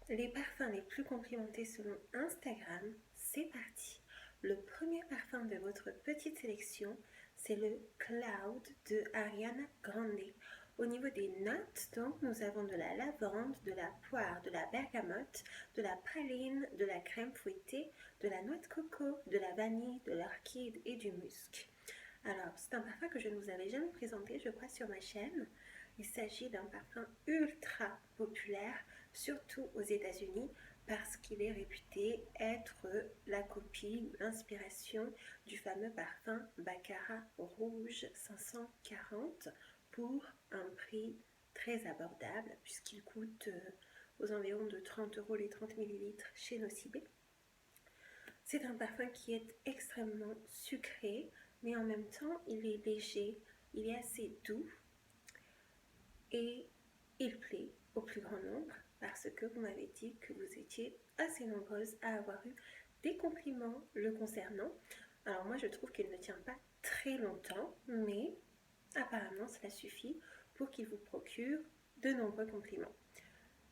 Les parfums les plus complimentés selon Instagram, c'est parti. Le premier parfum de votre petite sélection, c'est le Cloud de Ariana Grande. Au niveau des notes, donc, nous avons de la lavande, de la poire, de la bergamote, de la praline, de la crème fouettée, de la noix de coco, de la vanille, de l'orchide et du musc. Alors, c'est un parfum que je ne vous avais jamais présenté, je crois, sur ma chaîne. Il s'agit d'un parfum ultra populaire, surtout aux États-Unis, parce qu'il est réputé être la copie ou l'inspiration du fameux parfum Baccarat Rouge 540 pour un prix très abordable, puisqu'il coûte aux environs de 30 € les 30 millilitres chez Nocibé. C'est un parfum qui est extrêmement sucré, mais en même temps, il est léger, il est assez doux et il plaît au plus grand nombre parce que vous m'avez dit que vous étiez assez nombreuses à avoir eu des compliments le concernant. Alors moi, je trouve qu'il ne tient pas très longtemps, mais apparemment, cela suffit pour qu'il vous procure de nombreux compliments.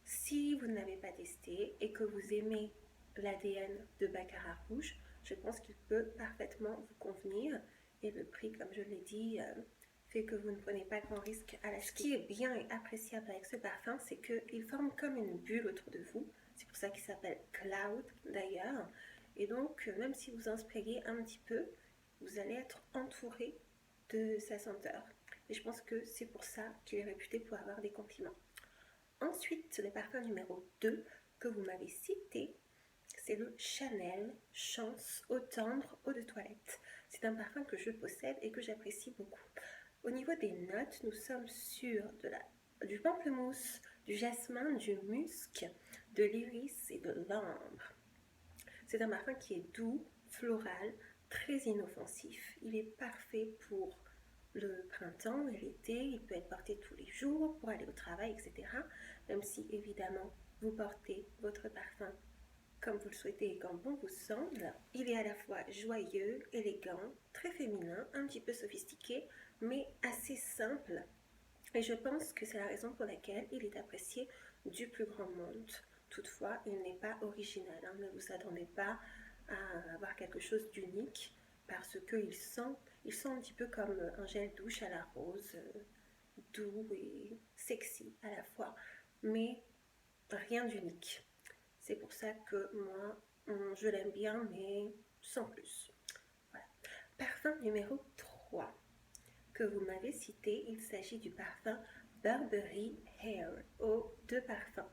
Si vous ne l'avez pas testé et que vous aimez l'ADN de Baccarat Rouge, je pense qu'il peut parfaitement vous convenir et le prix, comme je l'ai dit, fait que vous ne prenez pas grand risque à l'acheter. Ce qui est bien et appréciable avec ce parfum, c'est qu'il forme comme une bulle autour de vous. C'est pour ça qu'il s'appelle Cloud d'ailleurs. Et donc, même si vous en sprayez un petit peu, vous allez être entouré de sa senteur. Et je pense que c'est pour ça qu'il est réputé pour avoir des compliments. Ensuite, le parfum numéro 2 que vous m'avez cité, c'est le Chanel Chance Eau Tendre Eau de Toilette. C'est un parfum que je possède et que j'apprécie beaucoup. Au niveau des notes, nous sommes sur du pamplemousse, du jasmin, du musc, de l'iris et de l'ambre. C'est un parfum qui est doux, floral, très inoffensif. Il est parfait pour le printemps et l'été, il peut être porté tous les jours pour aller au travail, etc. Même si évidemment vous portez votre parfum comme vous le souhaitez et comme bon vous semble. Il est à la fois joyeux, élégant, très féminin, un petit peu sophistiqué, mais assez simple. Et je pense que c'est la raison pour laquelle il est apprécié du plus grand monde. Toutefois, il n'est pas original. Hein. Ne vous attendez pas à avoir quelque chose d'unique parce qu'il sent un petit peu comme un gel douche à la rose, doux et sexy à la fois, mais rien d'unique. C'est pour ça que moi, je l'aime bien, mais sans plus. Voilà. Parfum numéro 3 que vous m'avez cité, il s'agit du parfum Burberry Hair, eau de parfum.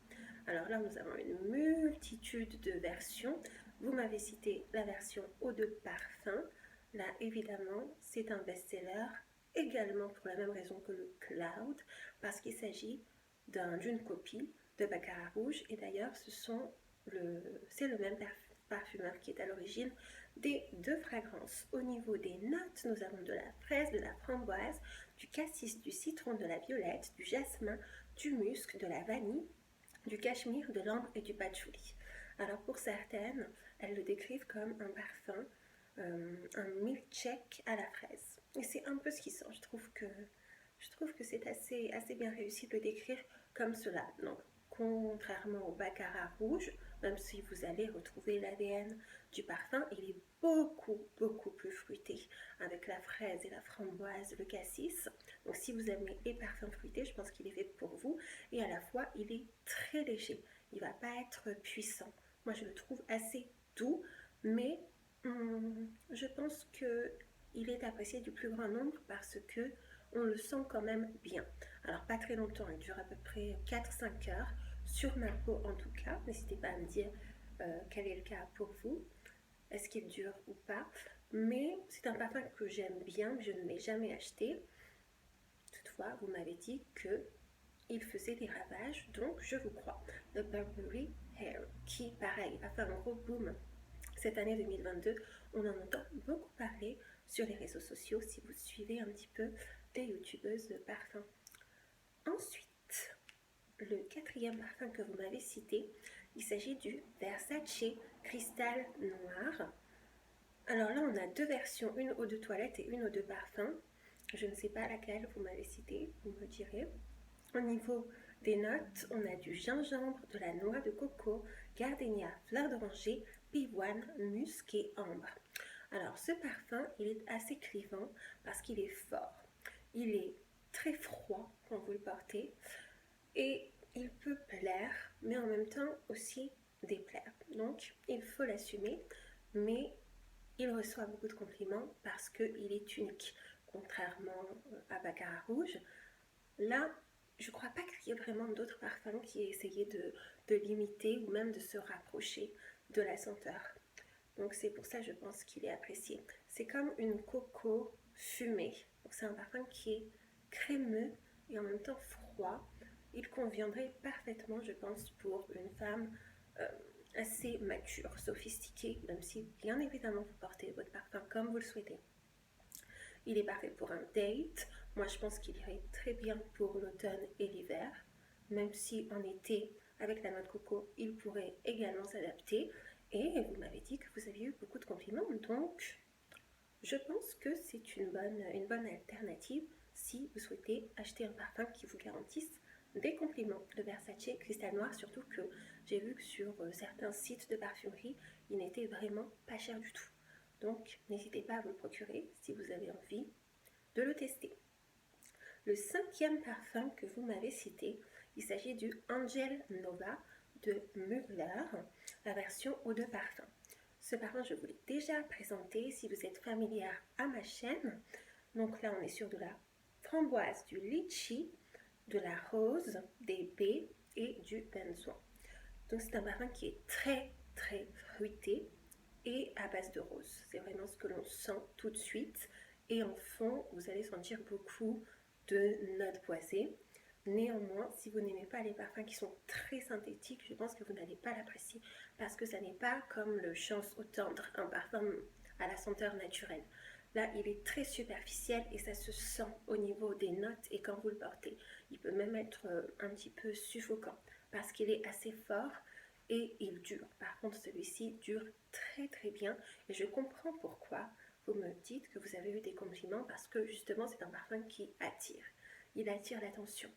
Alors là, nous avons une multitude de versions. Vous m'avez cité la version eau de parfum. Là, évidemment, c'est un best-seller, également pour la même raison que le Cloud, parce qu'il s'agit d'une copie de Baccarat Rouge. Et d'ailleurs, c'est le même parfumeur qui est à l'origine des deux fragrances. Au niveau des notes, nous avons de la fraise, de la framboise, du cassis, du citron, de la violette, du jasmin, du musc, de la vanille, du cachemire, de l'ambre et du patchouli. Alors pour certaines, elles le décrivent comme un parfum, un milkshake à la fraise. Et c'est un peu ce qui sent. Je trouve que c'est assez bien réussi de le décrire comme cela. Donc, contrairement au Baccarat Rouge, même si vous allez retrouver l'ADN du parfum, il est beaucoup plus fruité, avec la fraise et la framboise, le cassis. Donc si vous aimez les parfums fruités, je pense qu'il est fait pour vous. Et à la fois, il est très léger. Il ne va pas être puissant. Moi, je le trouve assez doux, mais je pense qu'il est apprécié du plus grand nombre parce que on le sent quand même bien. Alors pas très longtemps, il dure à peu près 4-5 heures, sur ma peau en tout cas. N'hésitez pas à me dire quel est le cas pour vous, est-ce qu'il dure ou pas. Mais c'est un parfum que j'aime bien, mais je ne l'ai jamais acheté. Toutefois, vous m'avez dit qu'il faisait des ravages, donc je vous crois. Le Burberry Hair, qui pareil a fait un gros boom cette année 2022, on en entend beaucoup parler sur les réseaux sociaux si vous suivez un petit peu des youtubeuses de parfums. Ensuite, le quatrième parfum que vous m'avez cité, il s'agit du Versace Cristal Noir. Alors là, on a deux versions, une eau de toilette et une eau de parfum. Je ne sais pas laquelle vous m'avez cité, vous me direz. Au niveau des notes, on a du gingembre, de la noix de coco, gardénia, fleur d'oranger, pivoine, musc et ambre. Alors ce parfum, il est assez clivant parce qu'il est fort. Il est très froid quand vous le portez et il peut plaire, mais en même temps aussi déplaire. Donc il faut l'assumer, mais il reçoit beaucoup de compliments parce qu'il est unique. Contrairement à Baccarat Rouge, là, je ne crois pas qu'il y ait vraiment d'autres parfums qui aient essayé de l'imiter ou même de se rapprocher de la senteur. Donc c'est pour ça je pense qu'il est apprécié. C'est comme une coco fumée. Donc c'est un parfum qui est crémeux et en même temps froid. Il conviendrait parfaitement, je pense, pour une femme euh, assez mature, sophistiquée, même si bien évidemment vous portez votre parfum comme vous le souhaitez. Il est parfait pour un date. Moi, je pense qu'il irait très bien pour l'automne et l'hiver. Même si en été, avec la noix de coco, il pourrait également s'adapter. Et vous m'avez dit que vous aviez eu beaucoup de compliments, donc je pense que c'est une bonne alternative si vous souhaitez acheter un parfum qui vous garantisse des compliments. Le Versace Cristal Noir, surtout que j'ai vu que sur certains sites de parfumerie, il n'était vraiment pas cher du tout. Donc n'hésitez pas à vous le procurer si vous avez envie de le tester. Le cinquième parfum que vous m'avez cité, il s'agit du Angel Nova de Mugler, la version eau de parfum. Ce parfum, je vous l'ai déjà présenté si vous êtes familière à ma chaîne. Donc là, on est sur de la framboise, du litchi, de la rose, des baies et du benzoin. Donc c'est un parfum qui est très très fruité et à base de rose. C'est vraiment ce que l'on sent tout de suite. Et en fond, vous allez sentir beaucoup de notes boisées. Néanmoins, si vous n'aimez pas les parfums qui sont très synthétiques, je pense que vous n'allez pas l'apprécier parce que ça n'est pas comme le Chance au tendre, un parfum à la senteur naturelle. Là, il est très superficiel et ça se sent au niveau des notes et quand vous le portez. Il peut même être un petit peu suffocant parce qu'il est assez fort et il dure. Par contre, celui-ci dure très très bien et je comprends pourquoi vous me dites que vous avez eu des compliments parce que justement, c'est un parfum qui attire. Il attire l'attention.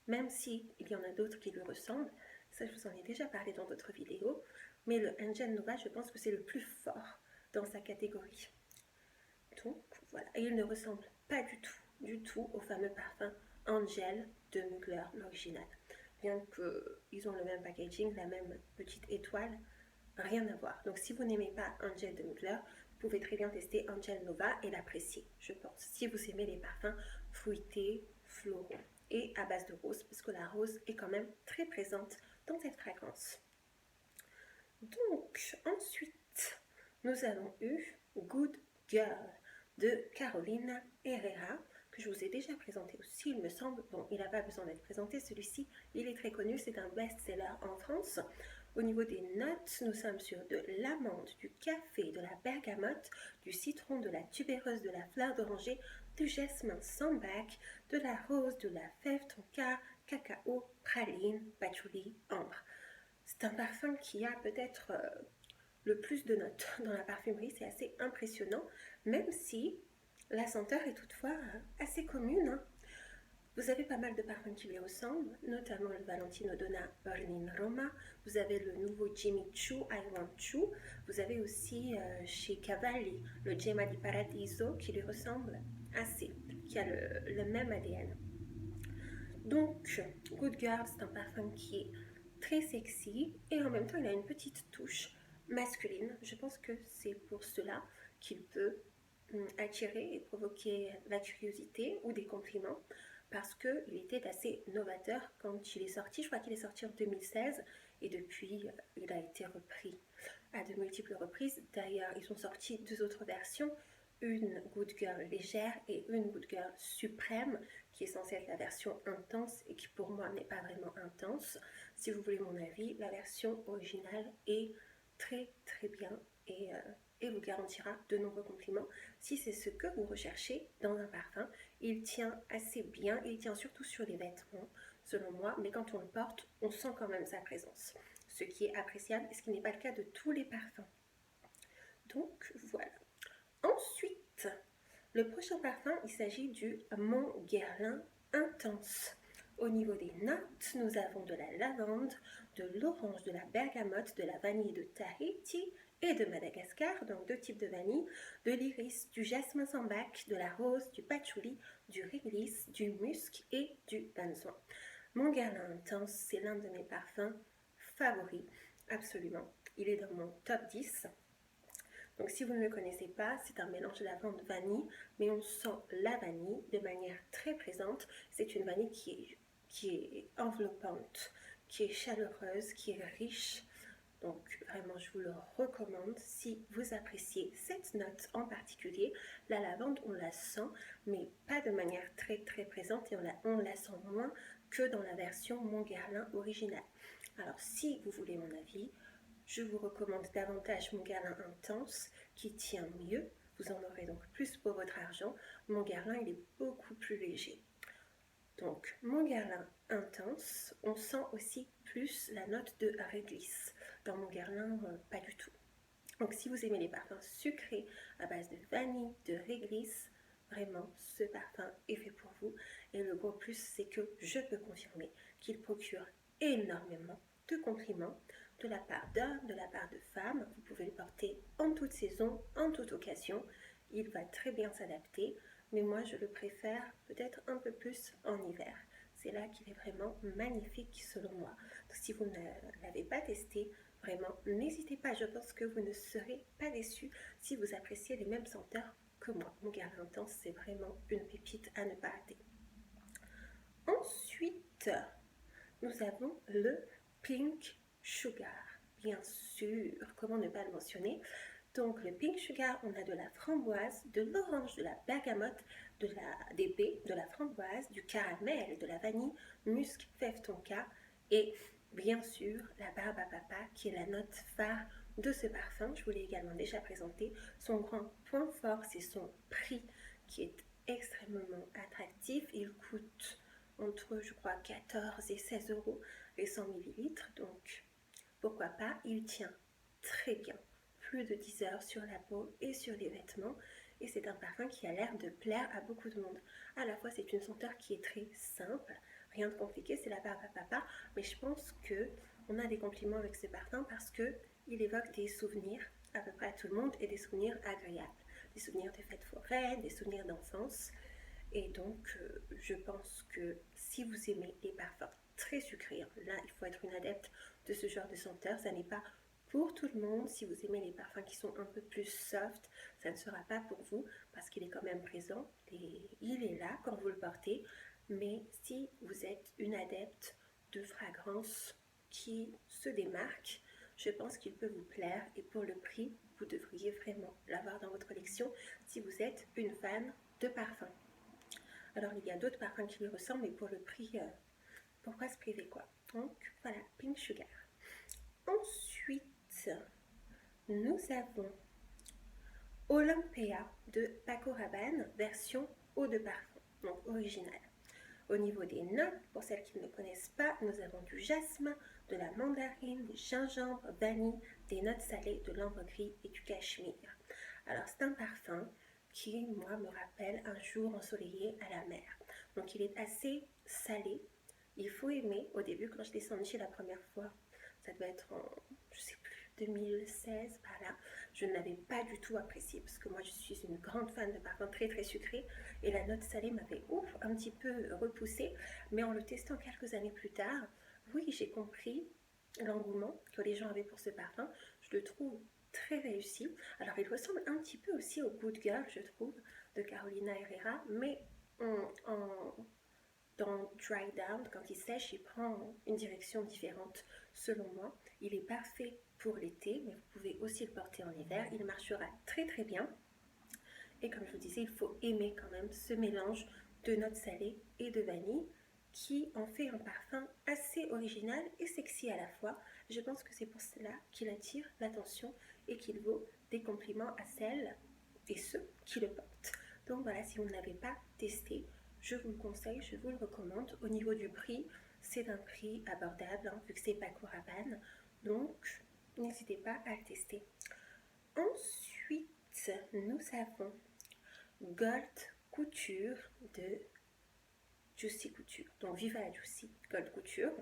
Même si il y en a d'autres qui le ressemblent, ça je vous en ai déjà parlé dans d'autres vidéos, mais le Angel Nova, je pense que c'est le plus fort dans sa catégorie. Donc voilà, et il ne ressemble pas du tout au fameux parfum Angel de Mugler, l'original. Bien qu'ils ont le même packaging, la même petite étoile, rien à voir. Donc si vous n'aimez pas Angel de Mugler, vous pouvez très bien tester Angel Nova et l'apprécier, je pense. Si vous aimez les parfums fruités, floraux et à base de rose, parce que la rose est quand même très présente dans cette fragrance. Donc ensuite, nous avons eu Good Girl de Carolina Herrera, que je vous ai déjà présenté aussi, il me semble. Bon, il n'a pas besoin d'être présenté, celui-ci, il est très connu, c'est un best-seller en France. Au niveau des notes, nous sommes sur de l'amande, du café, de la bergamote, du citron, de la tubéreuse, de la fleur d'oranger, du jasmin sambac, de la rose, de la fève tonka, cacao, praline, patchouli, ambre. C'est un parfum qui a peut-être le plus de notes dans la parfumerie, c'est assez impressionnant, même si la senteur est toutefois assez commune. Hein. Vous avez pas mal de parfums qui lui ressemblent, notamment le Valentino Donna Berlin Roma, vous avez le nouveau Jimmy Choo I Want Choo, vous avez aussi chez Cavalli le Gemma di Paradiso qui lui ressemble assez, qui a le même ADN. Donc, Good Girl, c'est un parfum qui est très sexy et en même temps il a une petite touche masculine. Je pense que c'est pour cela qu'il peut attirer et provoquer la curiosité ou des compliments parce qu'il était assez novateur quand il est sorti. Je crois qu'il est sorti en 2016 et depuis il a été repris à de multiples reprises. D'ailleurs, ils ont sorti 2 autres versions, une Good Girl légère et une Good Girl suprême qui est censée être la version intense et qui pour moi n'est pas vraiment intense. Si vous voulez mon avis, la version originale est très très bien et vous garantira de nombreux compliments si c'est ce que vous recherchez dans un parfum. Il tient assez bien, il tient surtout sur les vêtements selon moi, mais quand on le porte, on sent quand même sa présence, ce qui est appréciable et ce qui n'est pas le cas de tous les parfums. Donc voilà. Ensuite, le prochain parfum, il s'agit du Mont Guerlain Intense Au niveau des notes, nous avons de la lavande, de l'orange, de la bergamote, de la vanille de Tahiti et de Madagascar, donc 2 types de vanille, de l'iris, du jasmin sambac, de la rose, du patchouli, du réglisse, du musc et du benzoin. Mon Guerlain Intense, c'est l'un de mes parfums favoris, absolument. Il est dans mon top 10. Donc si vous ne le connaissez pas, c'est un mélange de lavande vanille, mais on sent la vanille de manière très présente. C'est une vanille qui est enveloppante, qui est chaleureuse, qui est riche. Donc vraiment, je vous le recommande si vous appréciez cette note en particulier. La lavande, on la sent, mais pas de manière très très présente et on la sent moins que dans la version Mon Guerlain originale. Alors si vous voulez mon avis, je vous recommande davantage Mon Guerlain Intense qui tient mieux. Vous en aurez donc plus pour votre argent. Mon Guerlain, il est beaucoup plus léger. Donc, Mon Guerlain Intense, on sent aussi plus la note de réglisse. Dans Mon Guerlain, pas du tout. Donc, si vous aimez les parfums sucrés à base de vanille, de réglisse, vraiment, ce parfum est fait pour vous. Et le gros plus, c'est que je peux confirmer qu'il procure énormément de compliments de la part d'hommes, de la part de femmes. Vous pouvez le porter en toute saison, en toute occasion. Il va très bien s'adapter, mais moi je le préfère peut-être un peu plus en hiver. C'est là qu'il est vraiment magnifique selon moi. Donc, si vous ne l'avez pas testé, vraiment, n'hésitez pas. Je pense que vous ne serez pas déçus si vous appréciez les mêmes senteurs que moi. Mon Guerlain Intense, c'est vraiment une pépite à ne pas rater. Ensuite, nous avons le Pink Sugar. Bien sûr, comment ne pas le mentionner? Donc le Pink Sugar, on a de la framboise, de l'orange, de la bergamote, des baies, de la framboise, du caramel, de la vanille, musc, fève tonka et bien sûr la barbe à papa qui est la note phare de ce parfum. Je vous l'ai également déjà présenté. Son grand point fort, c'est son prix qui est extrêmement attractif. Il coûte entre, je crois, 14 et 16 euros les 100 ml. Donc, pourquoi pas, il tient très bien. Plus de 10 heures sur la peau et sur les vêtements. Et c'est un parfum qui a l'air de plaire à beaucoup de monde. À la fois, c'est une senteur qui est très simple. Rien de compliqué, c'est la barbe à papa. Mais je pense qu'on a des compliments avec ce parfum parce qu'il évoque des souvenirs à peu près à tout le monde et des souvenirs agréables. Des souvenirs de fêtes foraines, des souvenirs d'enfance. Et donc, je pense que si vous aimez les parfums très sucrés, là, il faut être une adepte de ce genre de senteur. Ça n'est pas pour tout le monde. Si vous aimez les parfums qui sont un peu plus soft, ça ne sera pas pour vous parce qu'il est quand même présent et il est là quand vous le portez. Mais si vous êtes une adepte de fragrances qui se démarquent, je pense qu'il peut vous plaire et pour le prix, vous devriez vraiment l'avoir dans votre collection si vous êtes une fan de parfums. Alors il y a d'autres parfums qui lui ressemblent, mais pour le prix, pourquoi se priver quoi? Donc voilà, Pink Sugar. Ensuite, nous avons Olympea de Paco Rabanne, version eau de parfum, donc originale. Au niveau des notes, pour celles qui ne le connaissent pas, nous avons du jasmin, de la mandarine, du gingembre, vanille, des notes salées, de l'ambre gris et du cachemire. Alors c'est un parfum qui, moi, me rappelle un jour ensoleillé à la mer. Donc il est assez salé. Il faut aimer. Au début, quand je l'ai senti la première fois, ça doit être en, je sais plus, 2016, par là, je ne l'avais pas du tout apprécié parce que moi, je suis une grande fan de parfums très très sucrés et la note salée m'avait un petit peu repoussée. Mais en le testant quelques années plus tard, oui, j'ai compris l'engouement que les gens avaient pour ce parfum. Je le trouve très réussi. Alors il ressemble un petit peu aussi au Good Girl, je trouve, de Carolina Herrera, mais dans Dry Down, quand il sèche, il prend une direction différente selon moi. Il est parfait pour l'été, mais vous pouvez aussi le porter en hiver. Il marchera très très bien. Et comme je vous disais, il faut aimer quand même ce mélange de notes salées et de vanille qui en fait un parfum assez original et sexy à la fois. Je pense que c'est pour cela qu'il attire l'attention et qu'il vaut des compliments à celles et ceux qui le portent. Donc voilà, si vous ne l'avez pas testé, je vous le conseille, je vous le recommande. Au niveau du prix, c'est un prix abordable, hein, vu que c'est Paco Rabanne. Donc, n'hésitez pas à le tester. Ensuite, nous avons Gold Couture de Juicy Couture. Donc Viva la Juicy Gold Couture.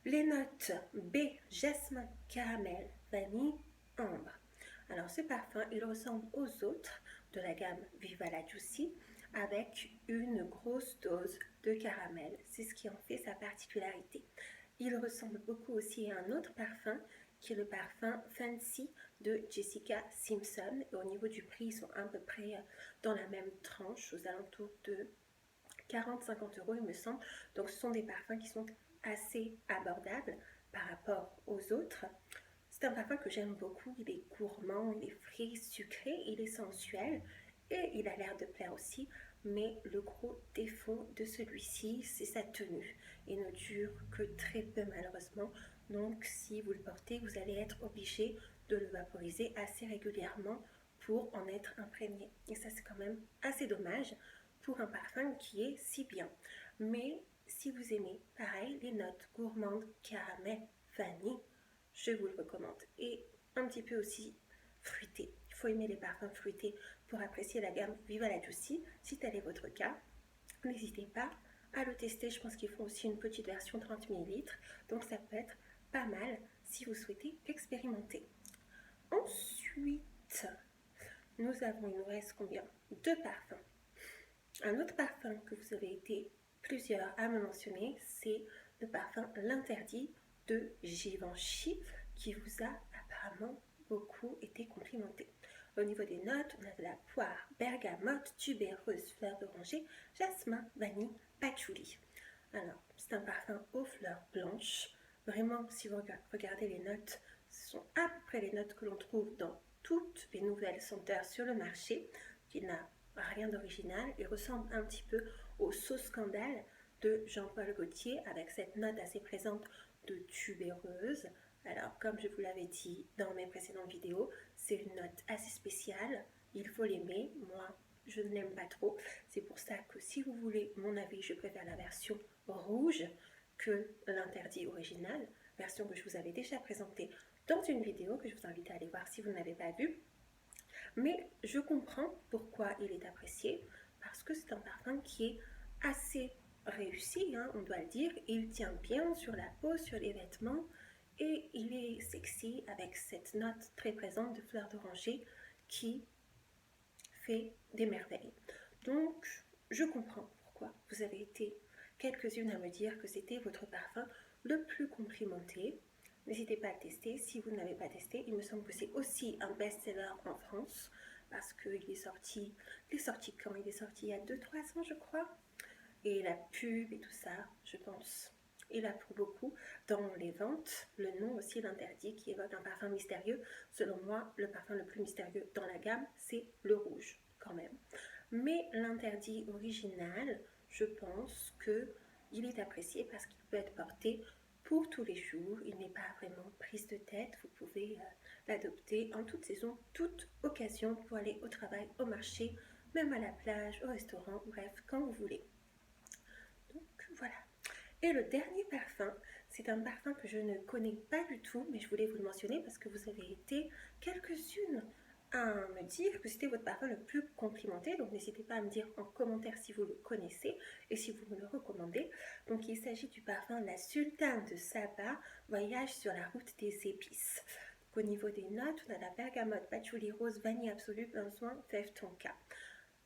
Les notes B, jasmin, caramel, vanille, ambre. Alors ce parfum, il ressemble aux autres de la gamme Viva la Juicy avec une grosse dose de caramel. C'est ce qui en fait sa particularité. Il ressemble beaucoup aussi à un autre parfum qui est le parfum Fancy de Jessica Simpson. Et au niveau du prix, ils sont à peu près dans la même tranche, aux alentours de 40-50 euros il me semble. Donc ce sont des parfums qui sont assez abordable par rapport aux autres. C'est un parfum que j'aime beaucoup, il est gourmand, il est frais, sucré, il est sensuel et il a l'air de plaire aussi, mais le gros défaut de celui-ci, c'est sa tenue. Il ne dure que très peu malheureusement, donc si vous le portez, vous allez être obligé de le vaporiser assez régulièrement pour en être imprégné. Et ça, c'est quand même assez dommage pour un parfum qui est si bien. Mais si vous aimez, pareil, les notes gourmandes, caramel, vanille, je vous le recommande. Et un petit peu aussi fruité. Il faut aimer les parfums fruités pour apprécier la gamme Viva la Juicy. Si tel est votre cas, n'hésitez pas à le tester. Je pense qu'ils font aussi une petite version 30 ml. Donc ça peut être pas mal si vous souhaitez expérimenter. Ensuite, il nous reste combien? 2 parfums. Un autre parfum que vous avez été plusieurs à me mentionner, c'est le parfum L'Interdit de Givenchy qui vous a apparemment beaucoup été complimenté. Au niveau des notes, on a de la poire, bergamote, tubéreuse, fleur d'oranger, jasmin, vanille, patchouli. Alors, c'est un parfum aux fleurs blanches. Vraiment, si vous regardez les notes, ce sont à peu près les notes que l'on trouve dans toutes les nouvelles senteurs sur le marché. Il n'a rien d'original. Il ressemble un petit peu au Sauce Scandale de Jean-Paul Gaultier avec cette note assez présente de tubéreuse. Alors, comme je vous l'avais dit dans mes précédentes vidéos, c'est une note assez spéciale. Il faut l'aimer. Moi, je ne l'aime pas trop. C'est pour ça que si vous voulez mon avis, je préfère la version rouge que l'Interdit original, version que je vous avais déjà présentée dans une vidéo que je vous invite à aller voir si vous ne l'avez pas vue. Mais je comprends pourquoi il est apprécié, parce que c'est un parfum qui est assez réussi, hein, on doit le dire. Il tient bien sur la peau, sur les vêtements, et il est sexy avec cette note très présente de fleur d'oranger qui fait des merveilles. Donc, je comprends pourquoi vous avez été quelques-unes à me dire que c'était votre parfum le plus complimenté. N'hésitez pas à le tester. Si vous ne l'avez pas testé, il me semble que c'est aussi un best-seller en France parce qu'il est sorti. Il est sorti quand? Il est sorti il y a 2-3 ans, je crois. Et la pub et tout ça, je pense, il a pour beaucoup dans les ventes. Le nom aussi, L'Interdit, qui évoque un parfum mystérieux. Selon moi, le parfum le plus mystérieux dans la gamme, c'est le rouge, quand même. Mais L'Interdit original, je pense qu'il est apprécié parce qu'il peut être porté pour tous les jours. Il n'est pas vraiment prise de tête. Vous pouvez l'adopter en toute saison, toute occasion pour aller au travail, au marché, même à la plage, au restaurant, bref, quand vous voulez. Donc voilà. Et le dernier parfum, c'est un parfum que je ne connais pas du tout, mais je voulais vous le mentionner parce que vous avez été quelques-unes à me dire que c'était votre parfum le plus complimenté. Donc n'hésitez pas à me dire en commentaire si vous le connaissez et si vous me le recommandez. Donc il s'agit du parfum La Sultane de Saba, Voyage sur la route des épices. Donc, au niveau des notes, on a la bergamote, patchouli rose, vanille absolue, benzoin, fève tonka.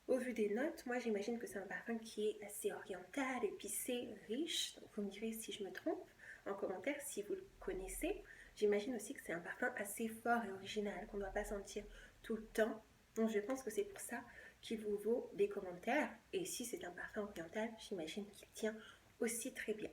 Au vu des notes, moi j'imagine que c'est un parfum qui est assez oriental, épicé, riche. Donc vous me direz si je me trompe en commentaire si vous le connaissez. J'imagine aussi que c'est un parfum assez fort et original qu'on ne doit pas sentir tout le temps. Donc je pense que c'est pour ça qu'il vous vaut des commentaires. Et si c'est un parfum oriental, j'imagine qu'il tient aussi très bien.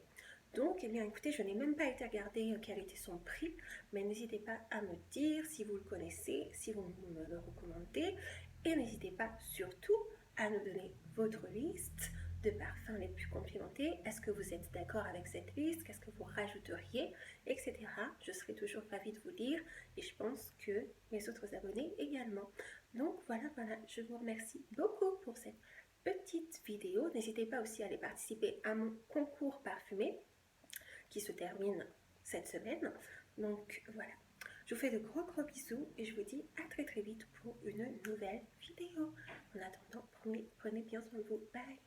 Donc, eh bien, écoutez, je n'ai même pas été regarder quel était son prix, mais n'hésitez pas à me dire si vous le connaissez, si vous me le recommandez. Et n'hésitez pas surtout à nous donner votre liste de parfums les plus complimentés. Est-ce que vous êtes d'accord avec cette liste? Qu'est-ce que vous rajouteriez? Etc. Je serai toujours ravie de vous lire et je pense que mes autres abonnés également. Donc voilà, je vous remercie beaucoup pour cette petite vidéo. N'hésitez pas aussi à aller participer à mon concours parfumé qui se termine cette semaine. Donc voilà. Je vous fais de gros bisous et je vous dis à très vite pour une nouvelle vidéo. En attendant, prenez bien soin de vous. Bye!